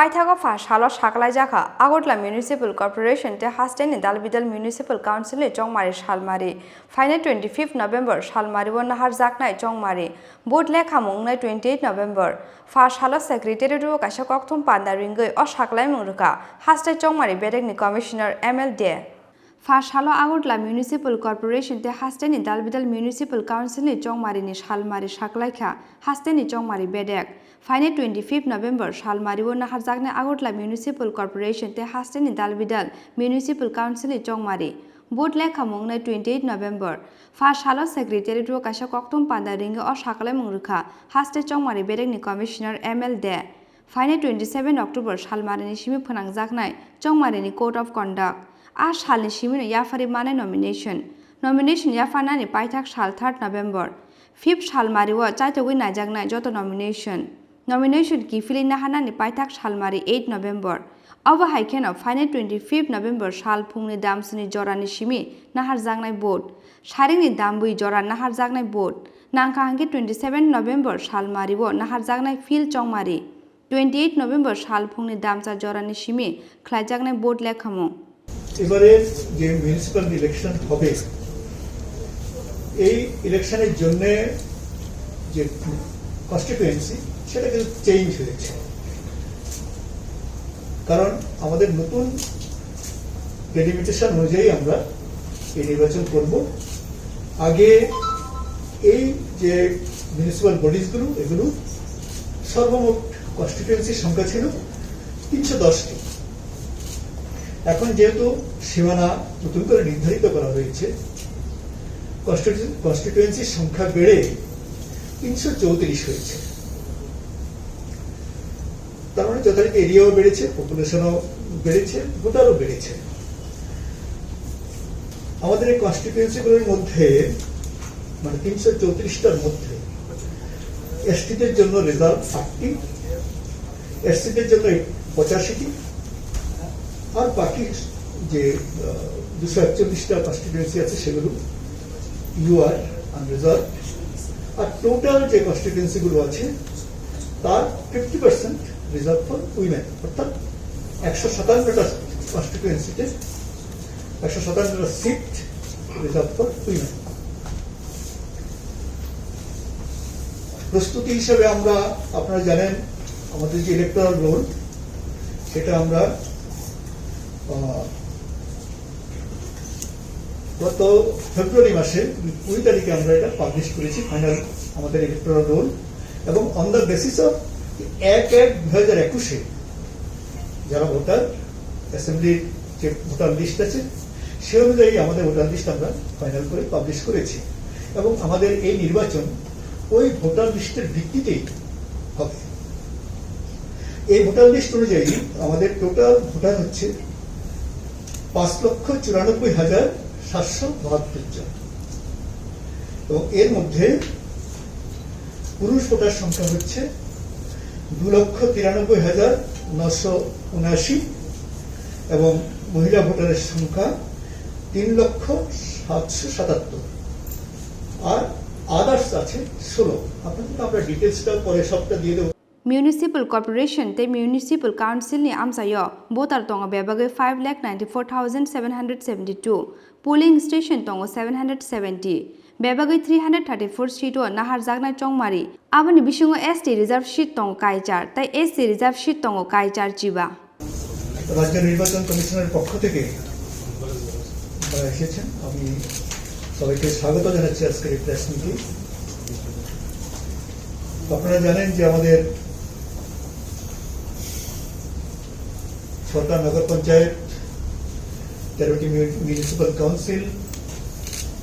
Paithago fa shalo shaklai jaka Agotla Municipal Corporation te hasteni Dalbidal Municipal Council e Chongmari Shalmari Final 25 November Shalmari won har jaknai Chongmari Board lekha mungnai 28 November fa shalo secretary ru kaisa kokthum panda ringoi o shaklai mungruka hastai Chongmari Bedegni Commissioner MLD First halo Agotla Municipal Corporation te hasteni Dalbidal Municipal Council ni Chongmari ni Shalmari shaklaikha hasteni Chongmari Bedek Final 25 November Shalmari won nahar jagne Agotla Municipal Corporation te hasteni Dalbidal Municipal Council ni Chongmari Board lekha mungnai 28 November First halo Secretary ro kaisa kokthum panda ringe o shaklai mungrukha haste Chongmari Bedek ni Commissioner MLD Final 27 October Shalmari ni simi phonang jaknai Chongmari ni Code of Conduct A shal ni shimino yafari mane nomination yafana ni paithak shal 3rd November 5th shalmari wa chaitogui najaknai joto nomination ki filling nahana ni paithak shalmari 8 November abo haikeno final 25 November shal phungni damsni jorani shimi nahar jagnai board sharingni dambui jora nahar jagnai board nangka hangi 27 November shalmari wo nahar jagnai fil Chongmari 28 November shal phungni damcha jorani shimi khlaijagnai board lekhamo এবারে যে municipal election হবে এই ইলেকশনের জন্য যে constituency সেটা কিন্তু change হয়েছে কারণ আমাদের নতুন ডেলিমিটেশন অনুযায়ী আমরা এই নির্বাচন করব আগে এই যে মিউনিসিপ্যাল বডিজগুলো এগুলো সর্বমোট কনস্টিটিউয়েন্সির সংখ্যা ছিল 310টি এখন যেহেতু সীমানা নতুন করে নির্ধারিত করা হয়েছে কনস্টিটিউয়েন্সির সংখ্যা বেড়ে 334 হয়েছে তার মানে যথারীতি এরিয়াও বেড়েছে পপুলেশনও বেড়েছে ভোটারও বেড়েছে আমাদের এই কনস্টিটিউয়েন্সিগুলোর মধ্যে মানে 334টার মধ্যে এসটিদের জন্য রিজার্ভ 8টি এসসিদের জন্য 85টি আর বাকি যে 241টা কনস্টিটিউয়েন্সি আছে সেগুলো ইউআর আনরিজার্ভ আর টোটাল যে কনস্টিটিউয়েন্সিগুলো আছে তার 50% রিজার্ভ ফর উইমেন অর্থাৎ 157টা কনস্টিটিউয়েন্সিতে 157টা সিট রিজার্ভ ফর উইমেন প্রস্তুতি হিসেবে আমরা আপনারা জানেন আমাদের যে ইলেকটোরাল রোল সেটা আমরা গত ফেব্রুয়ারি মাসে 20 তারিখে আমরা এটা পাবলিশ করেছি ফাইনাল আমাদের ইলেকটোরাল রোল এবং অন দ্য বেসিস অফ 1/1/2021 যারা ভোটার অ্যাসেম্বলির যে ভোটার লিস্ট আছে সে অনুযায়ী আমাদের ভোটার লিস্ট আমরা ফাইনাল করে পাবলিশ করেছি এবং আমাদের এই নির্বাচন ওই ভোটার লিস্টের ভিত্তিতেই হবে এই ভোটার লিস্ট অনুযায়ী আমাদের টোটাল ভোটার হচ্ছে 5,94,772 জন এবং এর মধ্যে পুরুষ ভোটার সংখ্যা হচ্ছে 2,93,979 এবং মহিলা ভোটারের সংখ্যা 3,777 আর আদার্স আছে 16 আপনাদের আমরা ডিটেইলসটা পরে সবটা দিয়ে দেব Municipal Corporation te Municipal Council ni amsayo voter tongo bebagai 5,94,772 polling station tongo 770 bebagai 334 seat o nahar jagnai Chongmari aboni bisingo ST reserve seat tongo kaichar tai SC reserve seat tongo kaichar jiba রাজ্য নির্বাচন কমিশনের পক্ষ থেকে এসেছেন আমি সবাইকে স্বাগত জানাচ্ছি আজকের এই প্রেস মিটে আপনারা জানেন যে আমাদের সরকার নগর পঞ্চায়েত 13টি মিউনিসিপ্যাল কাউন্সিল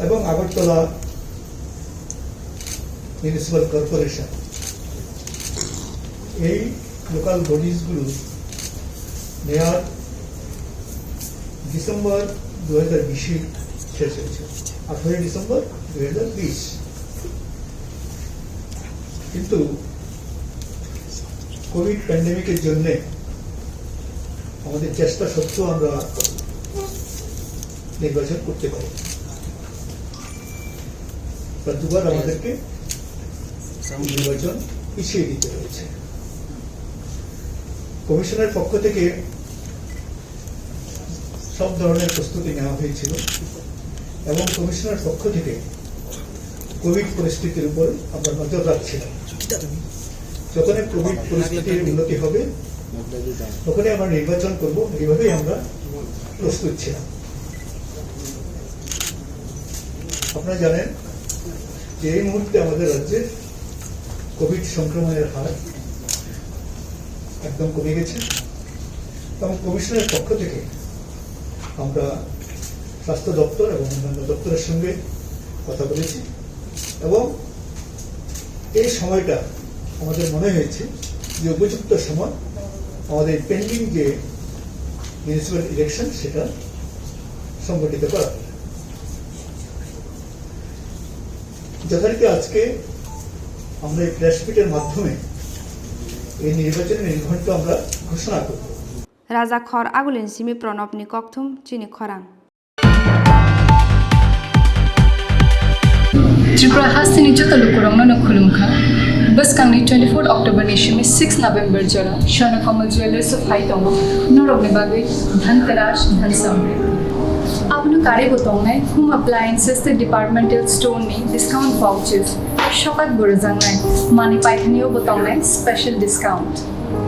এবং আগরতলা মিউনিসিপ্যাল কর্পোরেশন এই লোকাল বডিজগুলো মেয়াদ ডিসেম্বর 2020 শেষ হয়েছে 18 ডিসেম্বর 2020 কিন্তু কোভিড প্যান্ডেমিকের জন্য আমাদের চেষ্টা সত্ত্বেও আমরা নির্বাচন করতে পারি দুবার আমাদেরকে নির্বাচন পিছিয়ে দিতে হয়েছে কমিশনের পক্ষ থেকে সব ধরনের প্রস্তুতি নেওয়া হয়েছিল এবং কমিশনের পক্ষ থেকে কোভিড পরিস্থিতির উপর আমরা নজর রাখছিলাম। যখনই কোভিড পরিস্থিতির উন্নতি হবে তখনই আমরা নির্বাচন করব, এইভাবেই আমরা প্রস্তুত ছিলাম। আপনারা জানেন যে এই মুহূর্তে আমাদের রাজ্যে কোভিড সংক্রমণের হার একদম কমে গেছে এবং কমিশনের পক্ষ থেকে আমরা স্বাস্থ্য দপ্তর এবং অন্যান্য দপ্তরের সঙ্গে কথা বলেছি এবং এই সময়টা আমাদের মনে হয়েছে যে উপযুক্ত সময় আমাদের পেন্ডিং যে মিউনিসিপ্যাল ইলেকশন সেটা সংগঠিত করা। যথারীতি আজকে আমরা এই প্রেসমিটের মাধ্যমে এই নির্বাচনের নির্ঘণ্ট আমরা ঘোষণা করব। রাজা খর আগুলিন সিমি প্রণবনি ককথুম চিনি খরাং त्रिपुरा हास्तिनि जतलो कुरंनो न खुलुमखा बस कांगनि 24 अक्टोबर निशिमि 6 नवेम्बर जरा स्वर्णकमल ज्वेलर्स ऑफ हाइटोंग नरगनि बागै धनतेरस धनसमृद्धि आपनो कार्य बताउनाय होम अप्लायन्सेस द डिपार्टमेंटल स्टोर नि डिस्काउंट वाउचर्स शकात बरजांनाय मानि पाइथनियो बताउनाय स्पेशल डिस्काउंट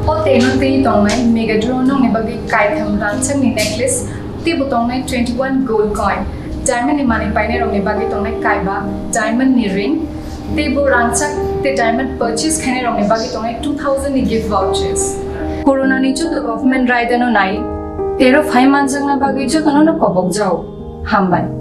ओ तेनोते तंनाय मेगा ड्रो नंग बागै काइथम रानचंग नि नेकलेस ते बताउनाय 21 गोल्ड कॉइन डायमंड नि मानि पाइने रंगनि बागै तंनाय काइबा डायमंड नि रिंग ते बो रानचक ते डायमंड परचेज खाने रंगनि बागै तंनाय 2000 नि गिफ्ट वाउचर्स कोरोना नि जो गवर्नमेंट राइडनो नाइ तेरो फाइ मानजंना बागै जो तनो न कबक जाओ हामबाय।